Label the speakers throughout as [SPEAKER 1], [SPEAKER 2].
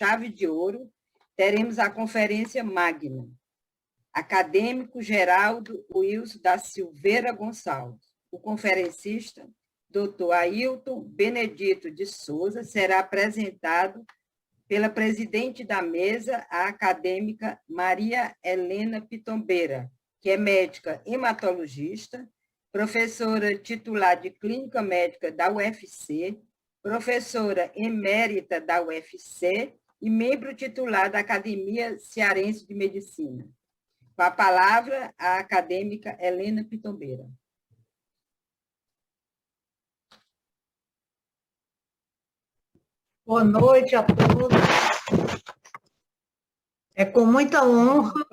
[SPEAKER 1] chave de ouro, teremos a conferência magna. Acadêmico Geraldo Wilson da Silveira Gonçalves. O conferencista, Dr. Ailton Benedito de Souza, será apresentado pela presidente da mesa, a acadêmica Maria Helena Pitombeira, que é médica hematologista, professora titular de Clínica Médica da UFC, professora emérita da UFC e membro titular da Academia Cearense de Medicina. Com a palavra, a acadêmica Helena Pitombeira.
[SPEAKER 2] Boa noite a todos. É com muita honra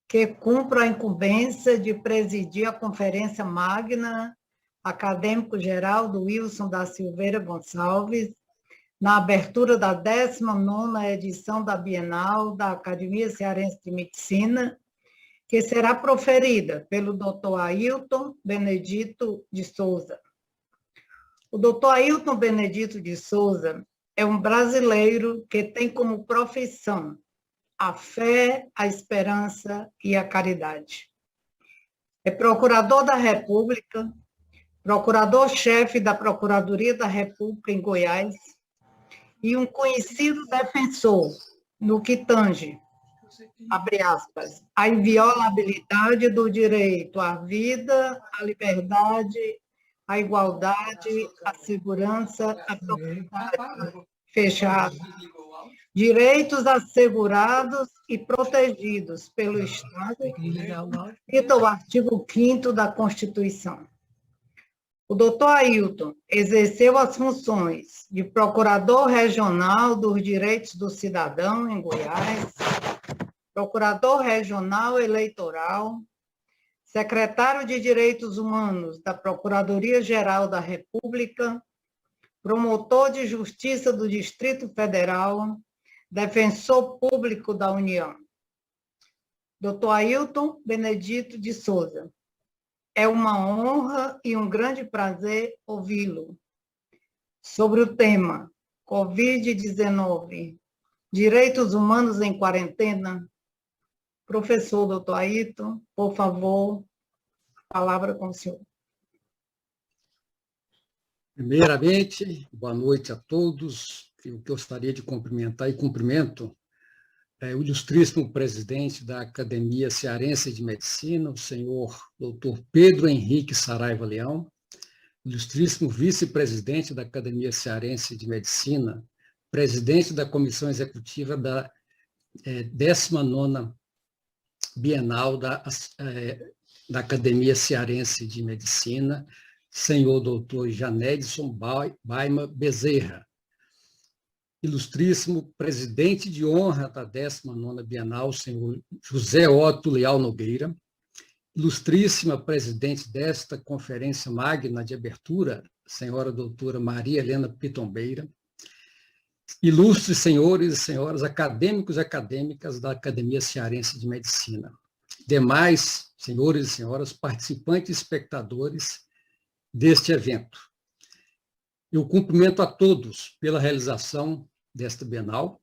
[SPEAKER 2] que cumpro a incumbência de presidir a Conferência Magna Acadêmico Geraldo Wilson da Silveira Gonçalves, na abertura da 19ª edição da Bienal da Academia Cearense de Medicina, que será proferida pelo Dr. Ailton Benedito de Souza. O Dr. Ailton Benedito de Souza é um brasileiro que tem como profissão a fé, a esperança e a caridade. É procurador da República, procurador-chefe da Procuradoria da República em Goiás e um conhecido defensor no que tange, abre aspas, a inviolabilidade do direito à vida, à liberdade, à igualdade, à segurança, à propriedade, fechado. Direitos assegurados e protegidos pelo Estado, cita o artigo 5º da Constituição. O doutor Ailton exerceu as funções de Procurador Regional dos Direitos do Cidadão em Goiás, Procurador Regional Eleitoral, Secretário de Direitos Humanos da Procuradoria-Geral da República, Promotor de Justiça do Distrito Federal, Defensor Público da União. Dr. Ailton Benedito de Souza. É uma honra e um grande prazer ouvi-lo. Sobre o tema Covid-19, Direitos Humanos em Quarentena, professor Dr. Ailton, por favor, palavra com o senhor.
[SPEAKER 3] Primeiramente, boa noite a todos. Eu gostaria de cumprimentar e cumprimento o ilustríssimo presidente da Academia Cearense de Medicina, o senhor Dr. Pedro Henrique Saraiva Leão, ilustríssimo vice-presidente da Academia Cearense de Medicina, presidente da Comissão Executiva da 19ª Bienal da Academia Cearense de Medicina, senhor doutor Janedson Baima Bezerra, ilustríssimo presidente de honra da 19ª Bienal, senhor José Otto Leal Nogueira, ilustríssima presidente desta Conferência Magna de Abertura, senhora doutora Maria Helena Pitombeira, ilustres senhores e senhoras acadêmicos e acadêmicas da Academia Cearense de Medicina, demais senhores e senhoras participantes e espectadores deste evento. Eu cumprimento a todos pela realização desta Bienal,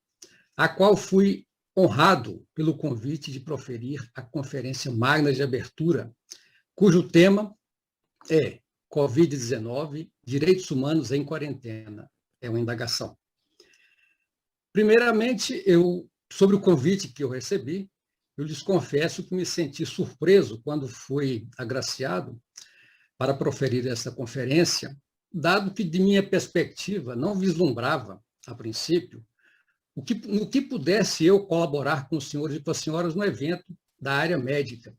[SPEAKER 3] a qual fui honrado pelo convite de proferir a Conferência Magna de Abertura, cujo tema é Covid-19, Direitos Humanos em Quarentena. É uma indagação. Primeiramente, sobre o convite que eu recebi, eu lhes confesso que me senti surpreso quando fui agraciado para proferir essa conferência, dado que, de minha perspectiva, não vislumbrava, a princípio, no que pudesse eu colaborar com os senhores e com as senhoras no evento da área médica.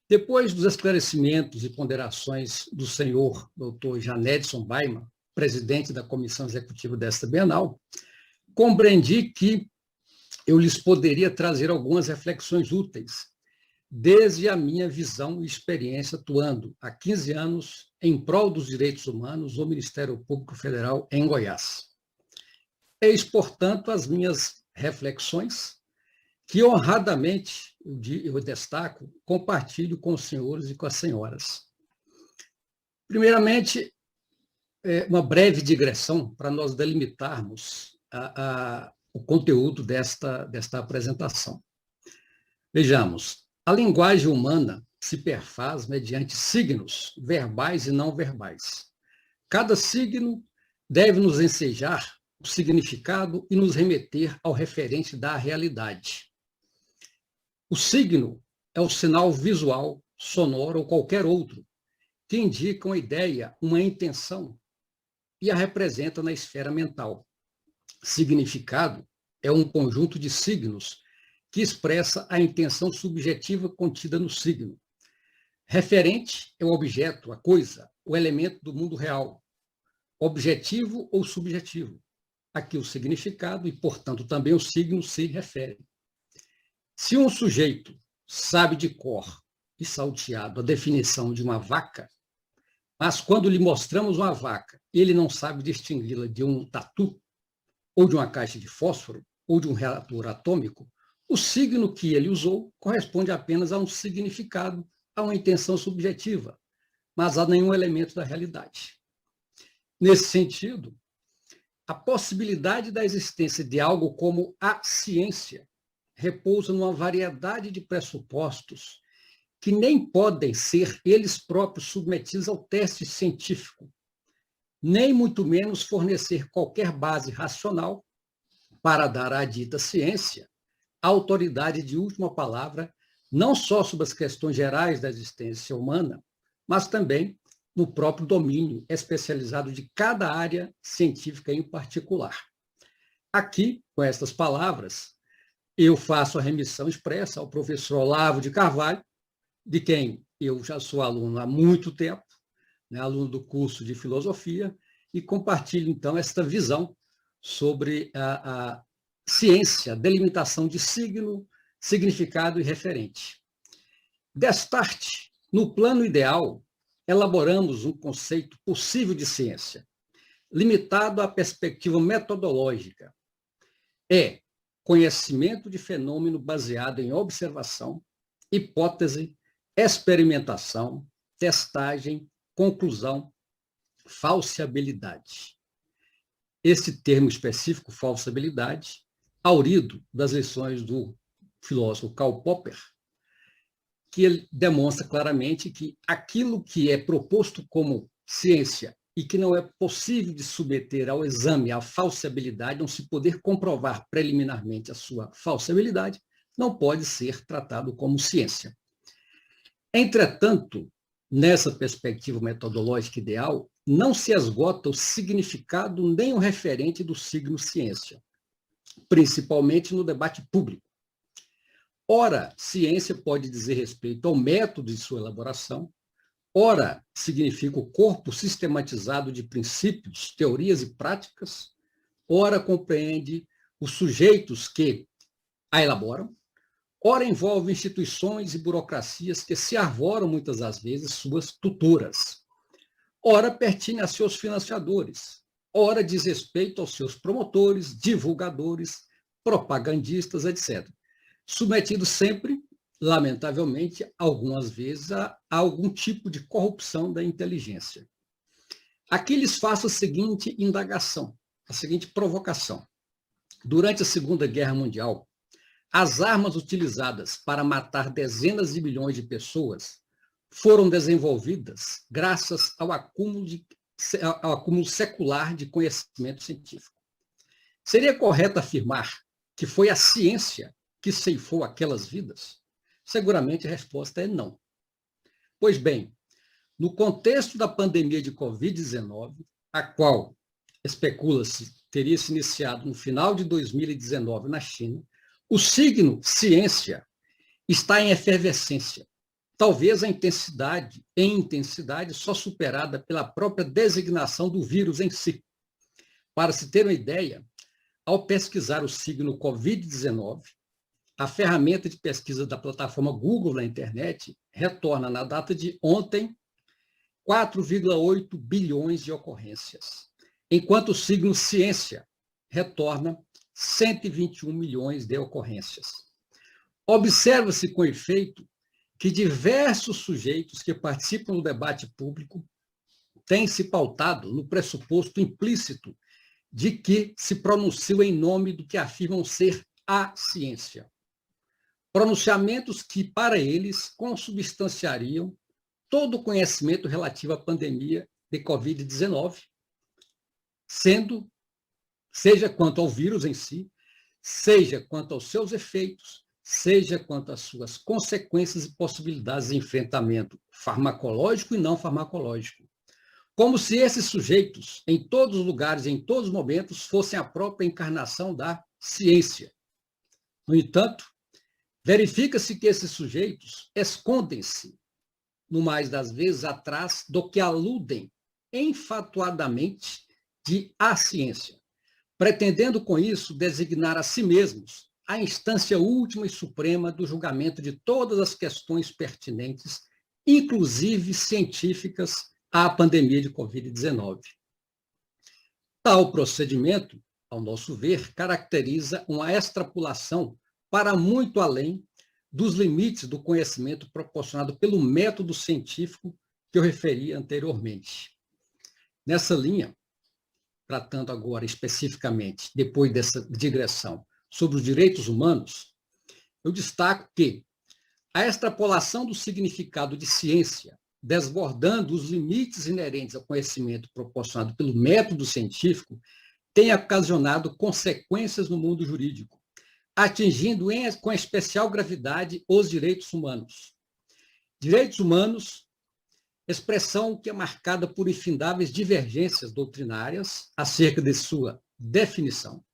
[SPEAKER 3] Depois dos esclarecimentos e ponderações do senhor Dr. Janedson Baima, presidente da comissão executiva desta Bienal, compreendi que eu lhes poderia trazer algumas reflexões úteis, desde a minha visão e experiência atuando há 15 anos em prol dos direitos humanos no Ministério Público Federal em Goiás. Eis, portanto, as minhas reflexões, que honradamente, eu destaco, compartilho com os senhores e com as senhoras. Primeiramente, uma breve digressão para nós delimitarmos o conteúdo desta apresentação. Vejamos, a linguagem humana se perfaz mediante signos verbais e não verbais. Cada signo deve nos ensejar o significado e nos remeter ao referente da realidade. O signo é o sinal visual, sonoro ou qualquer outro que indica uma ideia, uma intenção e a representa na esfera mental. Significado é um conjunto de signos que expressa a intenção subjetiva contida no signo. Referente é o objeto, a coisa, o elemento do mundo real. Objetivo ou subjetivo. Aqui o significado e, portanto, também o signo se refere. Se um sujeito sabe de cor e salteado a definição de uma vaca, mas quando lhe mostramos uma vaca, ele não sabe distingui-la de um tatu, ou de uma caixa de fósforo, ou de um reator atômico, o signo que ele usou corresponde apenas a um significado, a uma intenção subjetiva, mas a nenhum elemento da realidade. Nesse sentido, a possibilidade da existência de algo como a ciência repousa numa variedade de pressupostos que nem podem ser eles próprios submetidos ao teste científico, nem muito menos fornecer qualquer base racional para dar à dita ciência a autoridade de última palavra, não só sobre as questões gerais da existência humana, mas também no próprio domínio especializado de cada área científica em particular. Aqui, com estas palavras, eu faço a remissão expressa ao professor Olavo de Carvalho, de quem eu já sou aluno há muito tempo, né, aluno do curso de filosofia, e compartilho, então, esta visão sobre a ciência, delimitação de signo, significado e referente. Destarte, no plano ideal, elaboramos um conceito possível de ciência, limitado à perspectiva metodológica. É conhecimento de fenômeno baseado em observação, hipótese, experimentação, testagem, conclusão, falseabilidade. Esse termo específico, falseabilidade, aurido das lições do filósofo Karl Popper, que ele demonstra claramente que aquilo que é proposto como ciência e que não é possível de submeter ao exame a falseabilidade, não se poder comprovar preliminarmente a sua falseabilidade, não pode ser tratado como ciência. Entretanto, nessa perspectiva metodológica ideal, não se esgota o significado nem o referente do signo ciência, principalmente no debate público. Ora, ciência pode dizer respeito ao método de sua elaboração, ora, significa o corpo sistematizado de princípios, teorias e práticas, ora, compreende os sujeitos que a elaboram, ora, envolve instituições e burocracias que se arvoram, muitas das vezes, suas tutoras. Ora, pertine a seus financiadores, ora, diz respeito aos seus promotores, divulgadores, propagandistas, etc. Submetido sempre, lamentavelmente, algumas vezes, a algum tipo de corrupção da inteligência. Aqui lhes faço a seguinte indagação, a seguinte provocação. Durante a Segunda Guerra Mundial, as armas utilizadas para matar dezenas de milhões de pessoas foram desenvolvidas graças ao acúmulo secular de conhecimento científico. Seria correto afirmar que foi a ciência que ceifou aquelas vidas? Seguramente a resposta é não. Pois bem, no contexto da pandemia de Covid-19, a qual, especula-se, teria se iniciado no final de 2019 na China, o signo ciência está em efervescência, talvez em intensidade só superada pela própria designação do vírus em si. Para se ter uma ideia, ao pesquisar o signo Covid-19, a ferramenta de pesquisa da plataforma Google na internet retorna, na data de ontem, 4,8 bilhões de ocorrências, enquanto o signo ciência retorna 121 milhões de ocorrências. Observa-se com efeito que diversos sujeitos que participam do debate público têm se pautado no pressuposto implícito de que se pronunciam em nome do que afirmam ser a ciência. Pronunciamentos que, para eles, consubstanciariam todo o conhecimento relativo à pandemia de Covid-19, seja quanto ao vírus em si, seja quanto aos seus efeitos, seja quanto às suas consequências e possibilidades de enfrentamento farmacológico e não farmacológico. Como se esses sujeitos, em todos os lugares, em todos os momentos, fossem a própria encarnação da ciência. No entanto, verifica-se que esses sujeitos escondem-se, no mais das vezes, atrás do que aludem enfatuadamente de a ciência, pretendendo com isso designar a si mesmos a instância última e suprema do julgamento de todas as questões pertinentes, inclusive científicas, à pandemia de Covid-19. Tal procedimento, ao nosso ver, caracteriza uma extrapolação para muito além dos limites do conhecimento proporcionado pelo método científico que eu referi anteriormente. Nessa linha, tratando agora especificamente, depois dessa digressão, sobre os direitos humanos, eu destaco que a extrapolação do significado de ciência, desbordando os limites inerentes ao conhecimento proporcionado pelo método científico, tem ocasionado consequências no mundo jurídico, atingindo com especial gravidade os direitos humanos. Direitos humanos, expressão que é marcada por infindáveis divergências doutrinárias acerca de sua definição.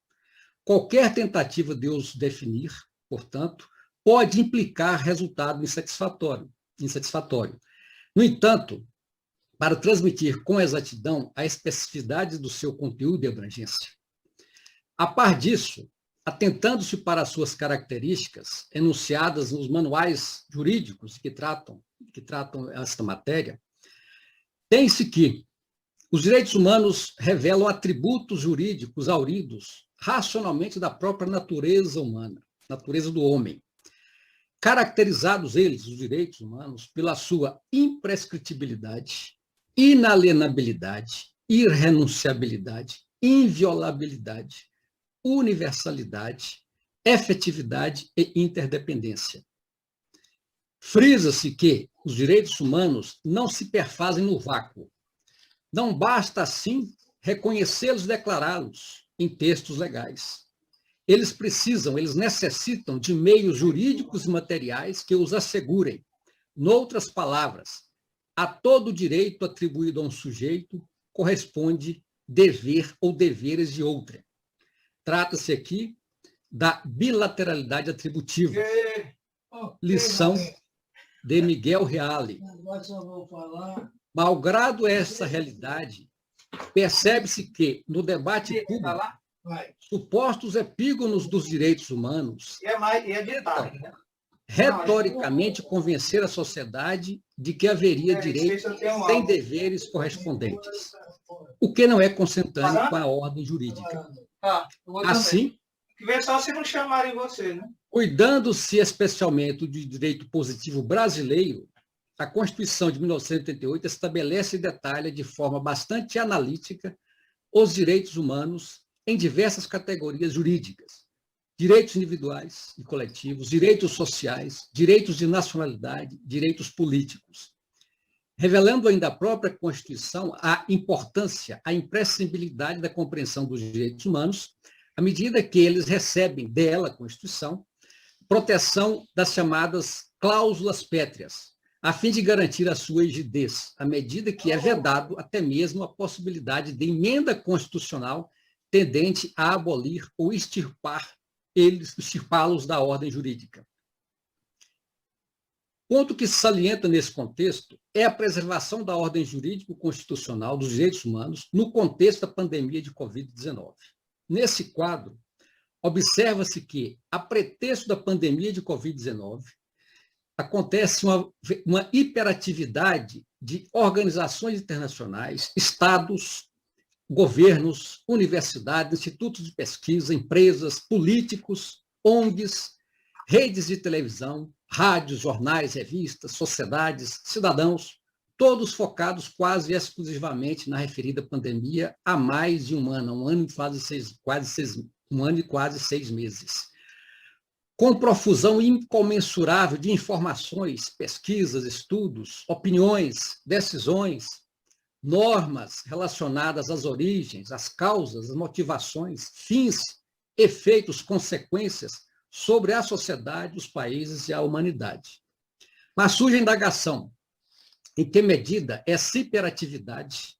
[SPEAKER 3] Qualquer tentativa de os definir, portanto, pode implicar resultado insatisfatório. No entanto, para transmitir com exatidão a especificidade do seu conteúdo e abrangência. A par disso, atentando-se para suas características enunciadas nos manuais jurídicos que tratam esta matéria, tem-se que os direitos humanos revelam atributos jurídicos auridos racionalmente da própria natureza humana, natureza do homem. Caracterizados eles, os direitos humanos, pela sua imprescritibilidade, inalienabilidade, irrenunciabilidade, inviolabilidade, universalidade, efetividade e interdependência. Frisa-se que os direitos humanos não se perfazem no vácuo. Não basta, assim, reconhecê-los e declará-los em textos legais. Eles necessitam de meios jurídicos e materiais que os assegurem. Noutras palavras, a todo direito atribuído a um sujeito corresponde dever ou deveres de outrem. Trata-se aqui da bilateralidade atributiva. Lição de Miguel Reale. Malgrado essa realidade, percebe-se que, no debate público, supostos epígonos dos direitos humanos retoricamente convencer a sociedade de que haveria direitos sem deveres correspondentes, o que não é consentâneo com a ordem jurídica. Assim,
[SPEAKER 4] só se não chamarem você, né?
[SPEAKER 3] Cuidando-se especialmente do direito positivo brasileiro, a Constituição de 1988 estabelece e detalha de forma bastante analítica os direitos humanos em diversas categorias jurídicas: direitos individuais e coletivos, direitos sociais, direitos de nacionalidade, direitos políticos. Revelando ainda a própria Constituição a importância, a imprescindibilidade da compreensão dos direitos humanos, à medida que eles recebem dela, a Constituição, proteção das chamadas cláusulas pétreas, a fim de garantir a sua rigidez, à medida que é vedado até mesmo a possibilidade de emenda constitucional tendente a abolir ou extirpá-los da ordem jurídica. Ponto que se salienta nesse contexto é a preservação da ordem jurídico-constitucional dos direitos humanos no contexto da pandemia de Covid-19. Nesse quadro, observa-se que, a pretexto da pandemia de Covid-19, acontece uma hiperatividade de organizações internacionais, estados, governos, universidades, institutos de pesquisa, empresas, políticos, ONGs, redes de televisão, rádios, jornais, revistas, sociedades, cidadãos, todos focados quase exclusivamente na referida pandemia há mais de um ano, um ano e quase 6 meses. Com profusão incomensurável de informações, pesquisas, estudos, opiniões, decisões, normas relacionadas às origens, às causas, às motivações, fins, efeitos, consequências sobre a sociedade, os países e a humanidade. Mas surge a indagação: em que medida essa hiperatividade,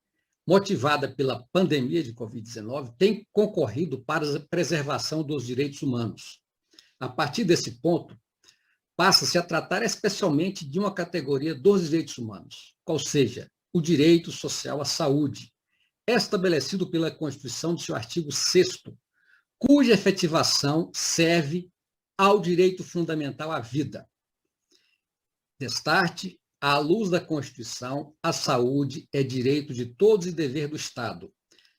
[SPEAKER 3] motivada pela pandemia de Covid-19, tem concorrido para a preservação dos direitos humanos? A partir desse ponto, passa-se a tratar especialmente de uma categoria dos direitos humanos, qual seja, o direito social à saúde, estabelecido pela Constituição, do seu artigo 6º, cuja efetivação serve ao direito fundamental à vida. Destarte, à luz da Constituição, a saúde é direito de todos e dever do Estado,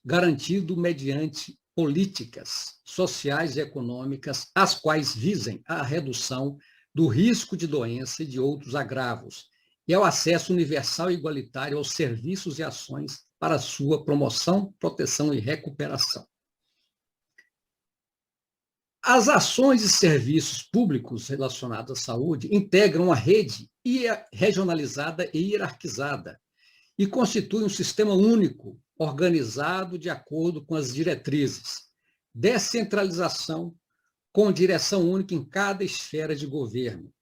[SPEAKER 3] garantido mediante políticas sociais e econômicas, as quais visem a redução do risco de doença e de outros agravos, e ao acesso universal e igualitário aos serviços e ações para sua promoção, proteção e recuperação. As ações e serviços públicos relacionados à saúde integram uma rede regionalizada e hierarquizada e constituem um sistema único, organizado de acordo com as diretrizes, descentralização com direção única em cada esfera de governo,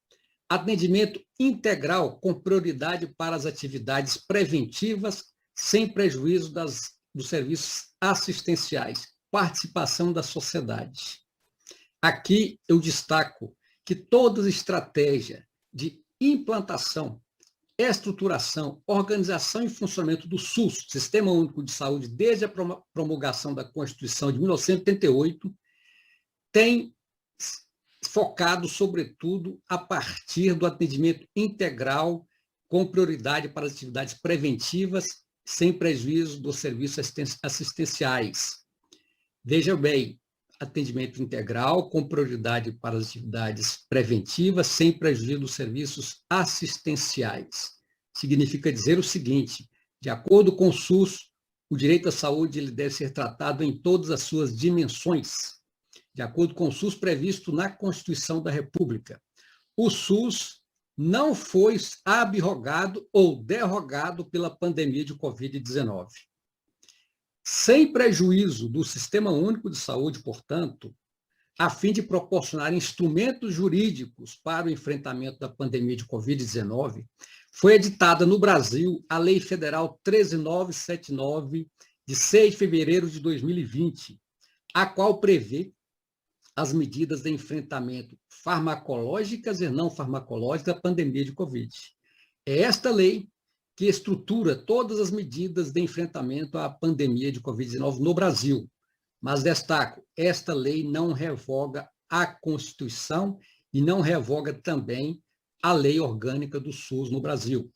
[SPEAKER 3] atendimento integral com prioridade para as atividades preventivas, sem prejuízo dos serviços assistenciais, participação da sociedade. Aqui eu destaco que toda estratégia de implantação, estruturação, organização e funcionamento do SUS, Sistema Único de Saúde, desde a promulgação da Constituição de 1988, tem focado, sobretudo, a partir do atendimento integral, com prioridade para as atividades preventivas, sem prejuízo dos serviços assistenciais. Veja bem, atendimento integral, com prioridade para as atividades preventivas, sem prejuízo dos serviços assistenciais. Significa dizer o seguinte: de acordo com o SUS, o direito à saúde ele deve ser tratado em todas as suas dimensões, de acordo com o SUS previsto na Constituição da República. O SUS não foi abrogado ou derrogado pela pandemia de Covid-19. Sem prejuízo do Sistema Único de Saúde, portanto, a fim de proporcionar instrumentos jurídicos para o enfrentamento da pandemia de Covid-19, foi editada no Brasil a Lei Federal 13.979, de 6 de fevereiro de 2020, a qual prevê as medidas de enfrentamento farmacológicas e não farmacológicas da pandemia de Covid. É esta lei que estrutura todas as medidas de enfrentamento à pandemia de Covid-19 no Brasil. Mas destaco, esta lei não revoga a Constituição e não revoga também a lei orgânica do SUS no Brasil.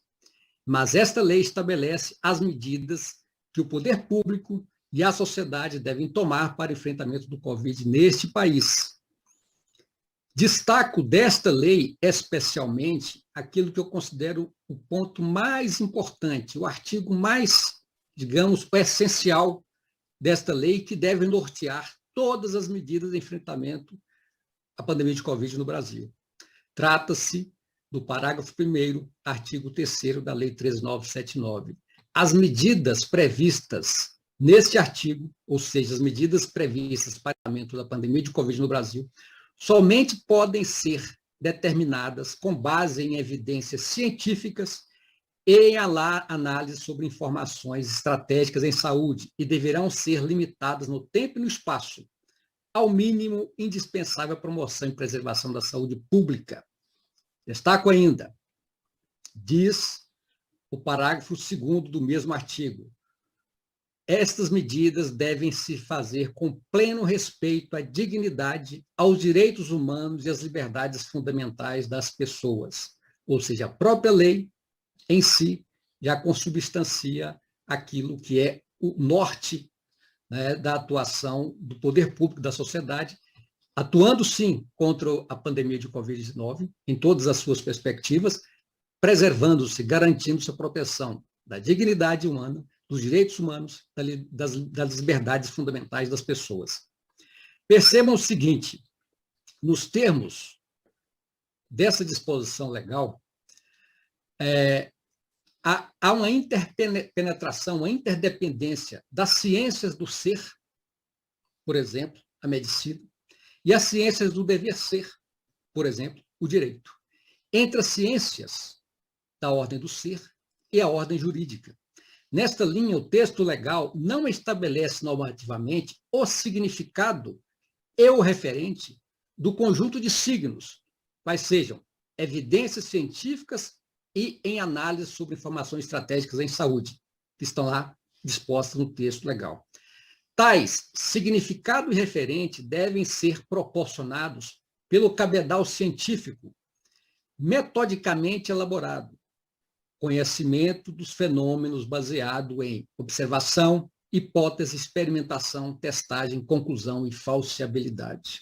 [SPEAKER 3] Mas esta lei estabelece as medidas que o poder público e a sociedade devem tomar para o enfrentamento do Covid neste país. Destaco desta lei, especialmente, aquilo que eu considero o ponto mais importante, o artigo mais, digamos, essencial desta lei, que deve nortear todas as medidas de enfrentamento à pandemia de Covid no Brasil. Trata-se do parágrafo 1º, artigo 3º da Lei 13.979. As medidas previstas neste artigo, ou seja, as medidas previstas para o tratamento da pandemia de Covid no Brasil, somente podem ser determinadas com base em evidências científicas e em análise sobre informações estratégicas em saúde e deverão ser limitadas no tempo e no espaço, ao mínimo indispensável à promoção e preservação da saúde pública. Destaco ainda, diz o parágrafo 2º do mesmo artigo, estas medidas devem se fazer com pleno respeito à dignidade, aos direitos humanos e às liberdades fundamentais das pessoas. Ou seja, a própria lei em si já consubstancia aquilo que é o norte, né, da atuação do poder público da sociedade, atuando sim contra a pandemia de Covid-19 em todas as suas perspectivas, preservando-se, garantindo-se a proteção da dignidade humana, dos direitos humanos, das liberdades fundamentais das pessoas. Percebam o seguinte, nos termos dessa disposição legal, há uma interpenetração, uma interdependência das ciências do ser, por exemplo, a medicina, e as ciências do dever ser, por exemplo, o direito, entre as ciências da ordem do ser e a ordem jurídica. Nesta linha, o texto legal não estabelece normativamente o significado e o referente do conjunto de signos, quais sejam evidências científicas e em análise sobre informações estratégicas em saúde, que estão lá dispostas no texto legal. Tais significado e referente devem ser proporcionados pelo cabedal científico, metodicamente elaborado, conhecimento dos fenômenos baseado em observação, hipótese, experimentação, testagem, conclusão e falseabilidade.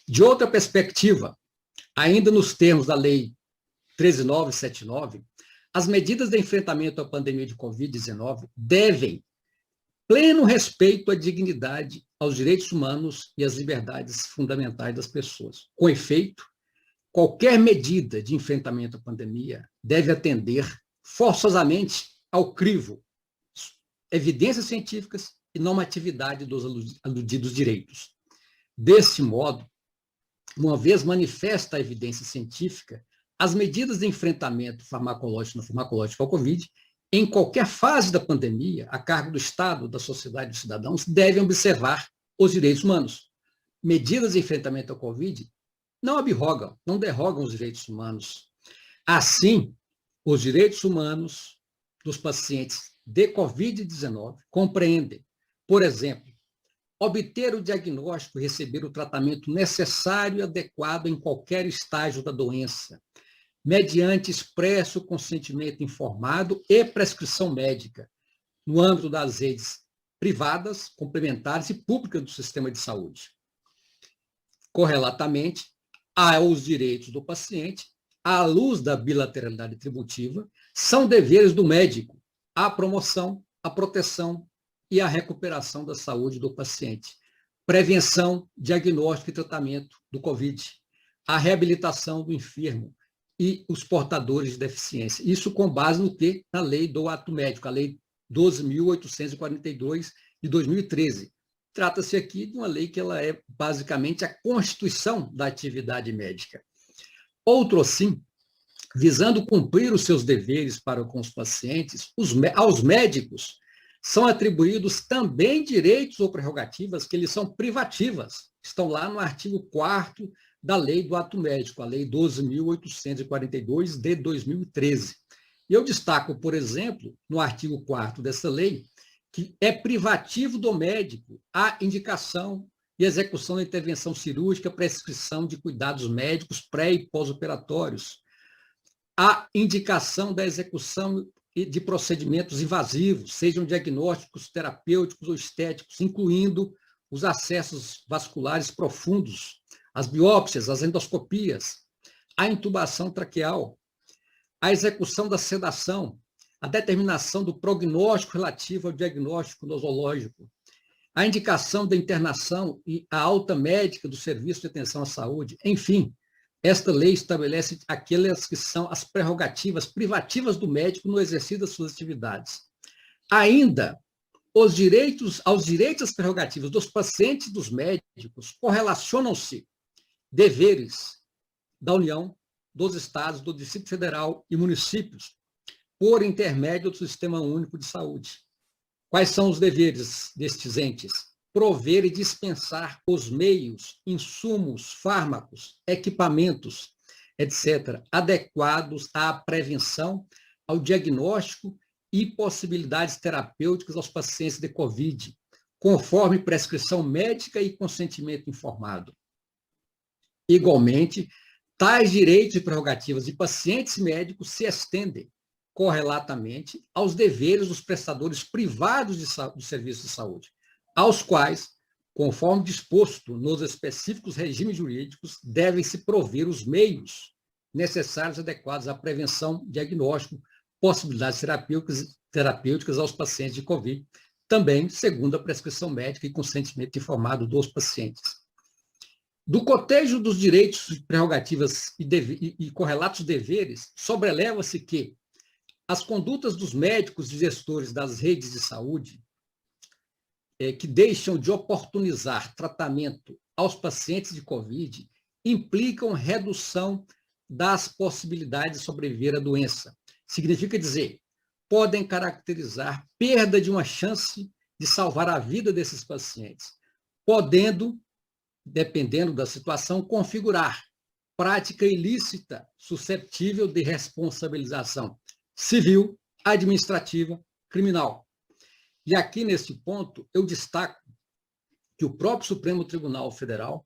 [SPEAKER 3] De outra perspectiva, ainda nos termos da Lei 13.979, as medidas de enfrentamento à pandemia de Covid-19 devem pleno respeito à dignidade, aos direitos humanos e às liberdades fundamentais das pessoas. Com efeito, qualquer medida de enfrentamento à pandemia deve atender forçosamente ao crivo, evidências científicas e normatividade dos aludidos direitos. Desse modo, uma vez manifesta a evidência científica, as medidas de enfrentamento farmacológico ao Covid, em qualquer fase da pandemia, a cargo do Estado, da sociedade e dos cidadãos, devem observar os direitos humanos. Medidas de enfrentamento ao Covid não abrogam, não derrogam os direitos humanos. Assim, os direitos humanos dos pacientes de Covid-19 compreendem, por exemplo, obter o diagnóstico e receber o tratamento necessário e adequado em qualquer estágio da doença, mediante expresso consentimento informado e prescrição médica, no âmbito das redes privadas, complementares e públicas do sistema de saúde. Correlatamente, aos direitos do paciente, à luz da bilateralidade tributiva, são deveres do médico a promoção, a proteção e a recuperação da saúde do paciente, prevenção, diagnóstico e tratamento do Covid, a reabilitação do enfermo e os portadores de deficiência. Isso com base no que? Na lei do ato médico, a lei 12.842 de 2013. Trata-se aqui de uma lei que ela é basicamente a constituição da atividade médica. Outro assim, visando cumprir os seus deveres para com os pacientes, aos médicos são atribuídos também direitos ou prerrogativas que eles são privativas. Estão lá no artigo 4º da lei do ato médico, a lei 12.842 de 2013. E eu destaco, por exemplo, no artigo 4º dessa lei, que é privativo do médico a indicação e execução da intervenção cirúrgica, prescrição de cuidados médicos pré- e pós-operatórios, a indicação da execução de procedimentos invasivos, sejam diagnósticos, terapêuticos ou estéticos, incluindo os acessos vasculares profundos, as biópsias, as endoscopias, a intubação traqueal, a execução da sedação, a determinação do prognóstico relativo ao diagnóstico nosológico, a indicação da internação e a alta médica do serviço de atenção à saúde. Enfim, esta lei estabelece aquelas que são as prerrogativas privativas do médico no exercício das suas atividades. Ainda, aos direitos e as prerrogativas dos pacientes e dos médicos correlacionam-se deveres da União, dos Estados, do Distrito Federal e municípios, por intermédio do Sistema Único de Saúde. Quais são os deveres destes entes? Prover e dispensar os meios, insumos, fármacos, equipamentos, etc., adequados à prevenção, ao diagnóstico e possibilidades terapêuticas aos pacientes de Covid, conforme prescrição médica e consentimento informado. Igualmente, tais direitos e prerrogativas de pacientes e médicos se estendem correlatamente aos deveres dos prestadores privados do serviço de saúde, aos quais, conforme disposto nos específicos regimes jurídicos, devem-se prover os meios necessários e adequados à prevenção, diagnóstico, possibilidades terapêuticas aos pacientes de COVID, também segundo a prescrição médica e consentimento informado dos pacientes. Do cotejo dos direitos, prerrogativas e correlatos deveres, sobreleva-se que as condutas dos médicos e gestores das redes de saúde que deixam de oportunizar tratamento aos pacientes de COVID implicam redução das possibilidades de sobreviver à doença. Significa dizer, podem caracterizar perda de uma chance de salvar a vida desses pacientes, podendo, dependendo da situação, configurar prática ilícita suscetível de responsabilização civil, administrativa, criminal. E aqui, nesse ponto, eu destaco que o próprio Supremo Tribunal Federal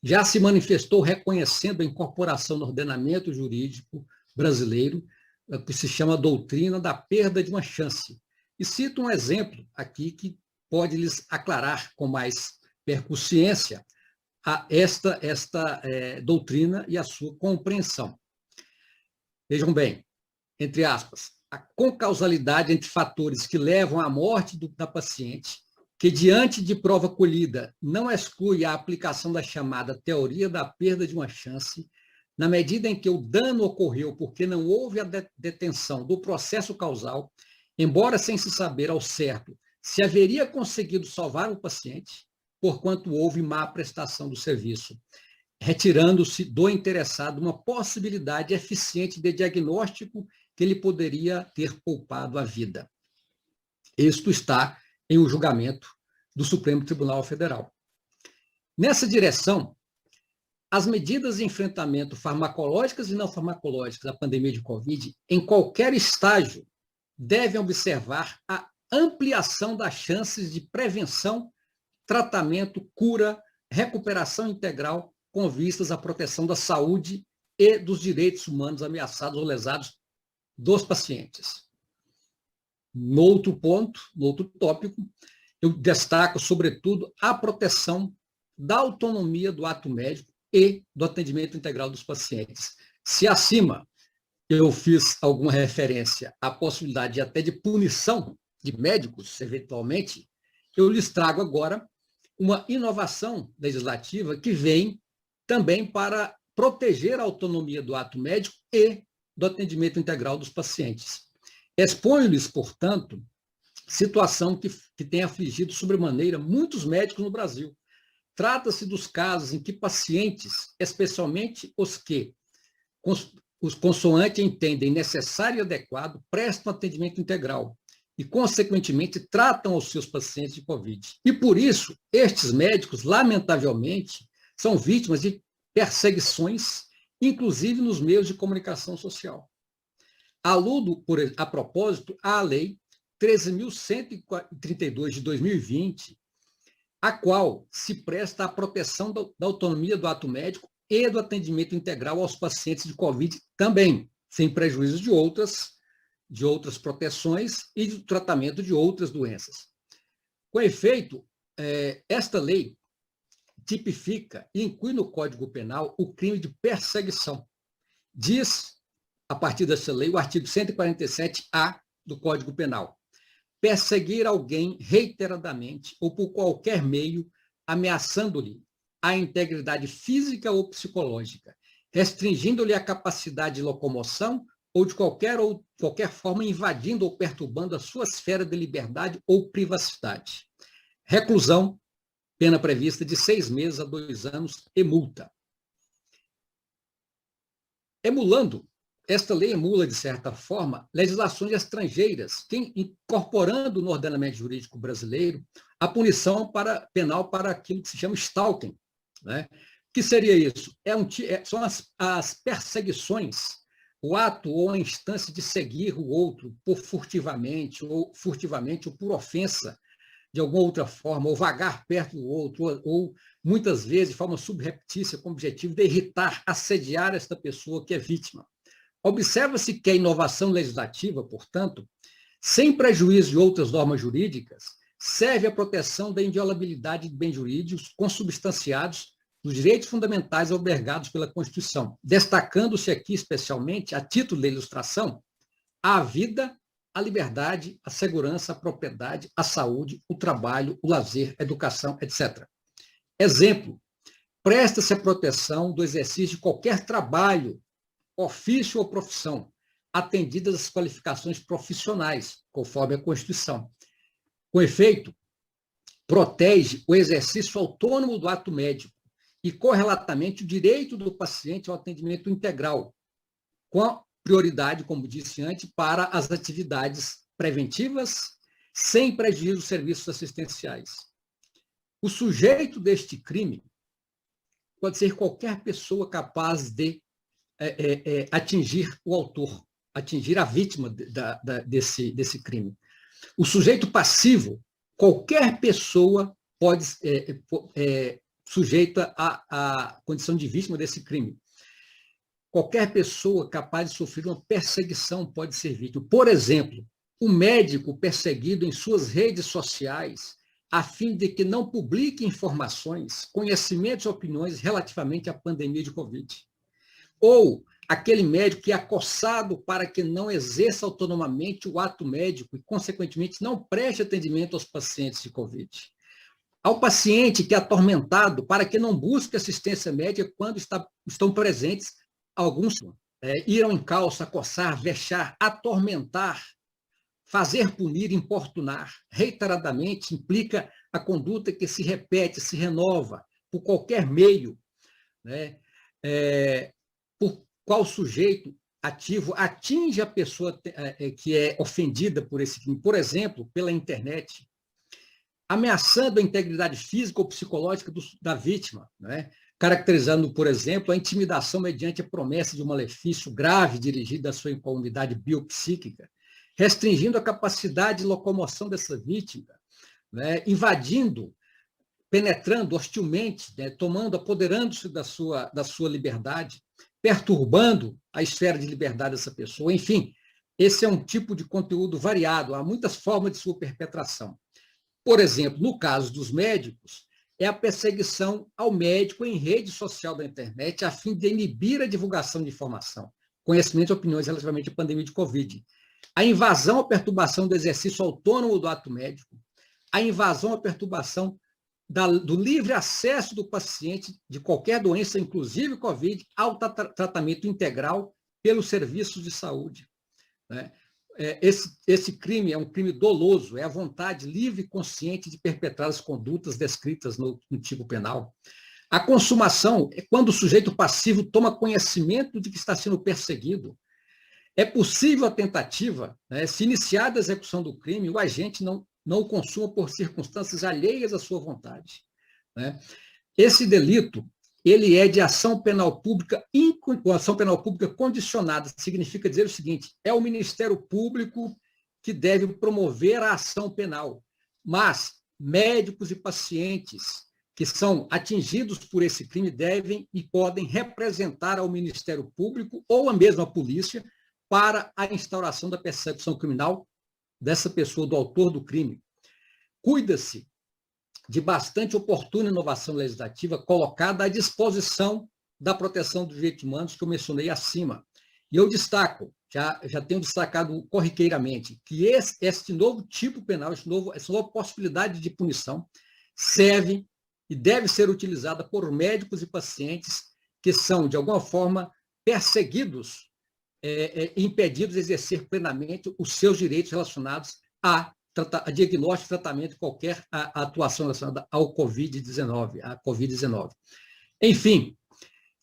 [SPEAKER 3] já se manifestou reconhecendo a incorporação no ordenamento jurídico brasileiro, que se chama doutrina da perda de uma chance. E cito um exemplo aqui que pode lhes aclarar com mais percussiência esta doutrina e a sua compreensão. Vejam bem, entre aspas, a concausalidade entre fatores que levam à morte da paciente, que diante de prova colhida não exclui a aplicação da chamada teoria da perda de uma chance, na medida em que o dano ocorreu porque não houve a detenção do processo causal, embora sem se saber ao certo se haveria conseguido salvar o paciente, porquanto houve má prestação do serviço, retirando-se do interessado uma possibilidade eficiente de diagnóstico que ele poderia ter poupado a vida. Isto está em um julgamento do Supremo Tribunal Federal. Nessa direção, as medidas de enfrentamento farmacológicas e não farmacológicas da pandemia de Covid, em qualquer estágio, devem observar a ampliação das chances de prevenção, tratamento, cura, recuperação integral com vistas à proteção da saúde e dos direitos humanos ameaçados ou lesados dos pacientes. No outro ponto, no outro tópico, eu destaco, sobretudo, a proteção da autonomia do ato médico e do atendimento integral dos pacientes. Se acima eu fiz alguma referência à possibilidade até de punição de médicos, eventualmente, eu lhes trago agora uma inovação legislativa que vem também para proteger a autonomia do ato médico e do atendimento integral dos pacientes. Exponho-lhes, portanto, situação que tem afligido sobremaneira muitos médicos no Brasil. Trata-se dos casos em que pacientes, especialmente os que os consoantes entendem necessário e adequado, prestam atendimento integral e, consequentemente, tratam os seus pacientes de Covid. E, por isso, estes médicos, lamentavelmente, são vítimas de perseguições, inclusive nos meios de comunicação social. Aludo, a propósito, à Lei 13.132 de 2020, a qual se presta à proteção da autonomia do ato médico e do atendimento integral aos pacientes de Covid também, sem prejuízo de outras proteções e do tratamento de outras doenças. Com efeito, esta lei tipifica e inclui no Código Penal o crime de perseguição. Diz, a partir dessa lei, o artigo 147-A do Código Penal: perseguir alguém reiteradamente ou por qualquer meio, ameaçando-lhe a integridade física ou psicológica, restringindo-lhe a capacidade de locomoção ou de qualquer forma invadindo ou perturbando a sua esfera de liberdade ou privacidade. Reclusão, pena prevista de 6 meses a 2 anos e multa. Esta lei emula, de certa forma, legislações estrangeiras, incorporando no ordenamento jurídico brasileiro a punição penal para aquilo que se chama stalking. Né? O que seria isso? São as perseguições, o ato ou a instância de seguir o outro furtivamente ou por ofensa de alguma outra forma, ou vagar perto do outro, ou muitas vezes de forma subreptícia, com o objetivo de irritar, assediar esta pessoa que é vítima. Observa-se que a inovação legislativa, portanto, sem prejuízo de outras normas jurídicas, serve à proteção da inviolabilidade de bens jurídicos consubstanciados dos direitos fundamentais albergados pela Constituição, destacando-se aqui especialmente, a título de ilustração, a vida, a liberdade, a segurança, a propriedade, a saúde, o trabalho, o lazer, a educação, etc. Exemplo, presta-se a proteção do exercício de qualquer trabalho, ofício ou profissão, atendidas as qualificações profissionais, conforme a Constituição. Com efeito, protege o exercício autônomo do ato médico e, correlatamente, o direito do paciente ao atendimento integral, com prioridade, como disse antes, para as atividades preventivas, sem prejuízo dos serviços assistenciais. O sujeito deste crime pode ser qualquer pessoa capaz de atingir o autor, atingir a vítima desse crime. O sujeito passivo, qualquer pessoa pode sujeita à condição de vítima desse crime. Qualquer pessoa capaz de sofrer uma perseguição pode ser vítima. Por exemplo, o médico perseguido em suas redes sociais, a fim de que não publique informações, conhecimentos e opiniões relativamente à pandemia de Covid. Ou aquele médico que é acossado para que não exerça autonomamente o ato médico e, consequentemente, não preste atendimento aos pacientes de Covid. Ao paciente que é atormentado para que não busque assistência médica quando estão presentes alguns. Irão em calça, acossar, vexar, atormentar, fazer punir, importunar, reiteradamente implica a conduta que se repete, se renova, por qualquer meio, né? Por qual sujeito ativo atinge a pessoa que é ofendida por esse crime, por exemplo, pela internet, ameaçando a integridade física ou psicológica da vítima, né? Caracterizando, por exemplo, a intimidação mediante a promessa de um malefício grave dirigido à sua incomunidade biopsíquica, restringindo a capacidade de locomoção dessa vítima, né? Invadindo, penetrando hostilmente, né? Apoderando-se da sua liberdade, perturbando a esfera de liberdade dessa pessoa. Enfim, esse é um tipo de conteúdo variado, há muitas formas de sua perpetração. Por exemplo, no caso dos médicos, é a perseguição ao médico em rede social da internet, a fim de inibir a divulgação de informação, conhecimento e opiniões relativamente à pandemia de Covid. A invasão ou perturbação do exercício autônomo do ato médico, a invasão ou perturbação do livre acesso do paciente de qualquer doença, inclusive Covid, ao tratamento integral pelos serviços de saúde, né? Esse crime é um crime doloso, é a vontade livre e consciente de perpetrar as condutas descritas no tipo penal. A consumação é quando o sujeito passivo toma conhecimento de que está sendo perseguido. É possível a tentativa, né, se iniciada a execução do crime, o agente não o consuma por circunstâncias alheias à sua vontade, né? Esse delito, ele é de ação penal pública, ação penal pública condicionada, significa dizer o seguinte, é o Ministério Público que deve promover a ação penal, mas médicos e pacientes que são atingidos por esse crime devem e podem representar ao Ministério Público ou a mesma polícia para a instauração da persecução criminal dessa pessoa, do autor do crime. Cuida-se de bastante oportuna inovação legislativa colocada à disposição da proteção dos direitos humanos que eu mencionei acima. E eu destaco, já tenho destacado corriqueiramente, que este novo tipo penal, essa nova possibilidade de punição serve e deve ser utilizada por médicos e pacientes que são, de alguma forma, perseguidos, impedidos de exercer plenamente os seus direitos relacionados a diagnóstico e tratamento de qualquer atuação relacionada ao Covid-19. Enfim,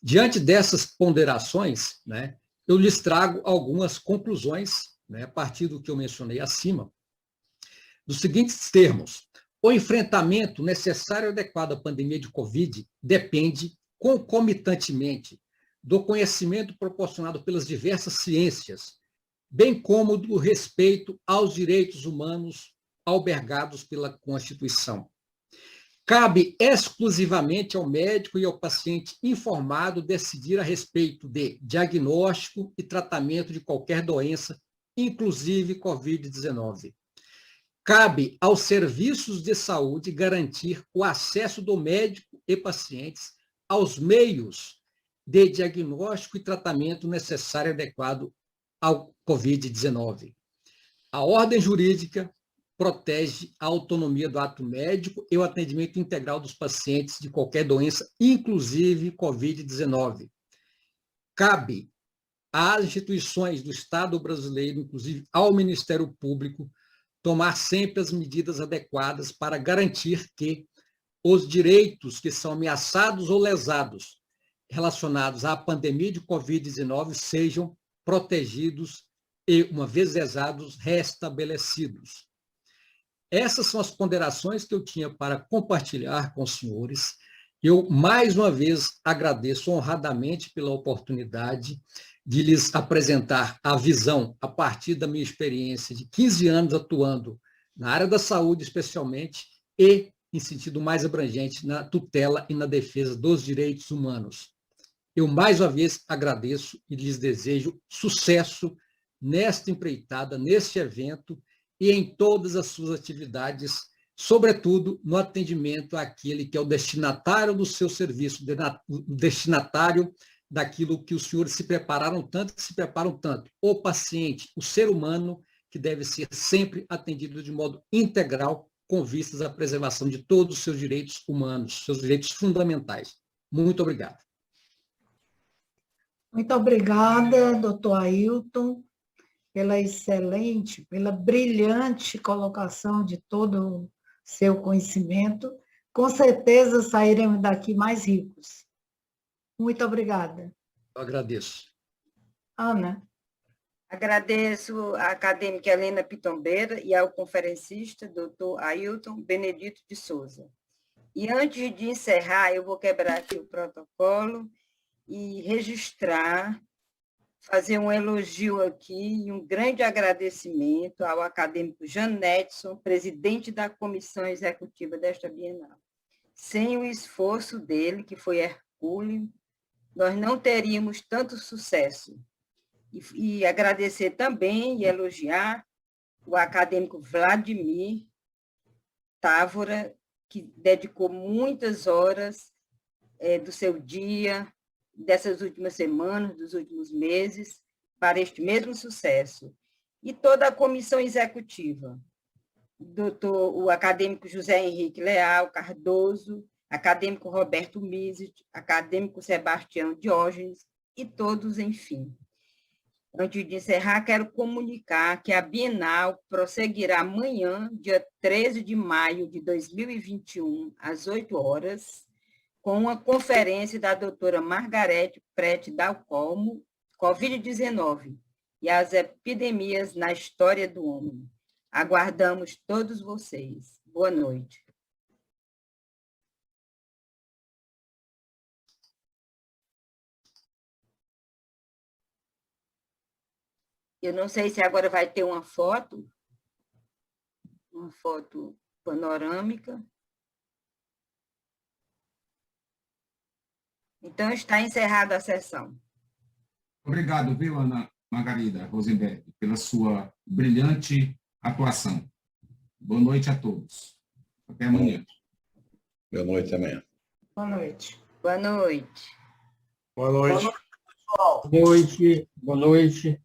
[SPEAKER 3] diante dessas ponderações, né, eu lhes trago algumas conclusões, né, a partir do que eu mencionei acima, dos seguintes termos. O enfrentamento necessário e adequado à pandemia de Covid depende concomitantemente do conhecimento proporcionado pelas diversas ciências, bem como do respeito aos direitos humanos albergados pela Constituição. Cabe exclusivamente ao médico e ao paciente informado decidir a respeito de diagnóstico e tratamento de qualquer doença, inclusive Covid-19. Cabe aos serviços de saúde garantir o acesso do médico e pacientes aos meios de diagnóstico e tratamento necessário e adequado ao Covid-19. A ordem jurídica protege a autonomia do ato médico e o atendimento integral dos pacientes de qualquer doença, inclusive Covid-19. Cabe às instituições do Estado brasileiro, inclusive ao Ministério Público, tomar sempre as medidas adequadas para garantir que os direitos que são ameaçados ou lesados relacionados à pandemia de Covid-19 sejam protegidos e, uma vez lesados, restabelecidos. Essas são as ponderações que eu tinha para compartilhar com os senhores. Eu, mais uma vez, agradeço honradamente pela oportunidade de lhes apresentar a visão, a partir da minha experiência de 15 anos atuando na área da saúde, especialmente, e, em sentido mais abrangente, na tutela e na defesa dos direitos humanos. Eu, mais uma vez, agradeço e lhes desejo sucesso nesta empreitada, neste evento e em todas as suas atividades, sobretudo no atendimento àquele que é o destinatário do seu serviço, o destinatário daquilo que os senhores se prepararam tanto, que se preparam tanto, o paciente, o ser humano, que deve ser sempre atendido de modo integral, com vistas à preservação de todos os seus direitos humanos, seus direitos fundamentais. Muito obrigado.
[SPEAKER 2] Muito obrigada, doutor Ailton, pela excelente, pela brilhante colocação de todo o seu conhecimento. Com certeza sairemos daqui mais ricos. Muito obrigada.
[SPEAKER 3] Eu agradeço.
[SPEAKER 2] Ana.
[SPEAKER 1] Agradeço à acadêmica Helena Pitombeira e ao conferencista, doutor Ailton Benedito de Souza. E antes de encerrar, eu vou quebrar aqui o protocolo e registrar, fazer um elogio aqui e um grande agradecimento ao acadêmico Janetson, presidente da comissão executiva desta Bienal. Sem o esforço dele, que foi hercúleo, nós não teríamos tanto sucesso. E agradecer também e elogiar o acadêmico Vladimir Távora, que dedicou muitas horas do seu dia, dessas últimas semanas, dos últimos meses, para este mesmo sucesso. E toda a comissão executiva, o acadêmico José Henrique Leal Cardoso, acadêmico Roberto Misit, acadêmico Sebastião Diógenes e todos, enfim. Antes de encerrar, quero comunicar que a Bienal prosseguirá amanhã, dia 13 de maio de 2021, às 8 horas, com uma conferência da doutora Margarete Prete Dalcolmo, Covid-19 e as epidemias na história do homem. Aguardamos todos vocês. Boa noite. Eu não sei se agora vai ter uma foto panorâmica. Então, está encerrada a sessão.
[SPEAKER 5] Obrigado, viu, Ana Margarida Rosenberg, pela sua brilhante atuação. Boa noite a todos. Até amanhã.
[SPEAKER 6] Boa noite, amanhã.
[SPEAKER 2] Boa noite.
[SPEAKER 1] Boa noite.
[SPEAKER 7] Boa noite.
[SPEAKER 8] Boa noite. Boa noite.